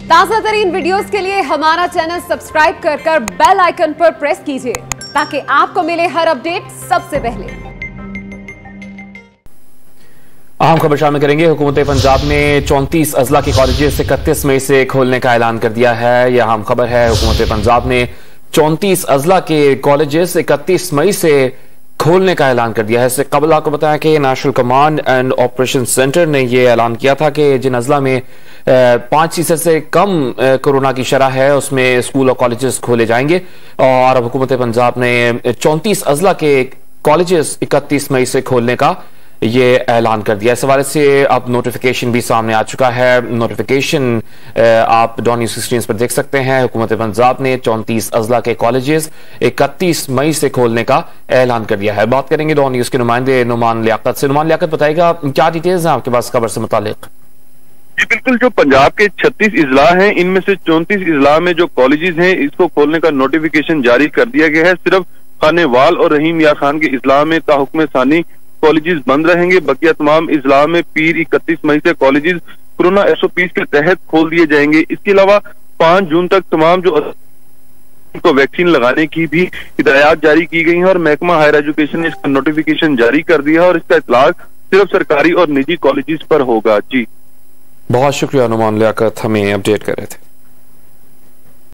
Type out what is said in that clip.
ताजा तरीन वीडियोस के लिए हमारा चैनल सब्सक्राइब कर बेल आइकन पर प्रेस कीजिए ताकि आपको मिले हर अपडेट सबसे पहले। अहम खबर शामिल करेंगे। हुकूमत पंजाब ने 34 अजला के कॉलेजेस 31 मई से खोलने का ऐलान कर दिया है। यह अहम खबर है। हुकूमत पंजाब ने 34 अजला के कॉलेजेस 31 मई से खोलने का ऐलान कर दिया है। इससे कबल आपको बताया कि national command and operation centre ने यह ऐलान किया था कि जिन अजला में 5% से कम कोरोना की शरह है उसमें स्कूल और कॉलेजेस खोले जाएंगे। और अब हुकूमत पंजाब ने 34 अजला के कॉलेजेस 31 मई से खोलने का ये ऐलान कर दिया। इस हवाले से अब नोटिफिकेशन भी सामने आ चुका है। नोटिफिकेशन आप डॉन न्यूज़ की स्क्रीन पर देख सकते हैं। हुकूमत पंजाब ने 34 अजला के कॉलेजेस 31 मई से खोलने का ऐलान कर दिया है। बात करेंगे डॉन न्यूज़ के नुमाइंदे नुमान लियाकत से। नुमान लियाकत, बताएगा क्या डिटेल्स हैं आपके पास खबर से मुतालिक? जी बिल्कुल, जो पंजाब के 36 इजला हैं इनमें से 34 इजला में जो कॉलेजेस हैं इसको खोलने का नोटिफिकेशन जारी कर दिया गया है। सिर्फ खानेवाल और रहीम यार खान के इजला में ताहुक्म सानी कॉलेजेस बंद रहेंगे। बकिया तमाम इजला में पीर 31 मई से कॉलेजेस कोरोना SOPs के तहत खोल दिए जाएंगे। इसके अलावा 5 जून तक तमाम जो को वैक्सीन लगाने की भी हिदायत जारी की गई है और महकमा हायर एजुकेशन ने इसका नोटिफिकेशन जारी कर दिया है और इसका इतलाक सिर्फ सरकारी और निजी कॉलेजेस पर होगा। जी बहुत शुक्रिया नुमान लियाकत, हमें अपडेट कर रहे थे।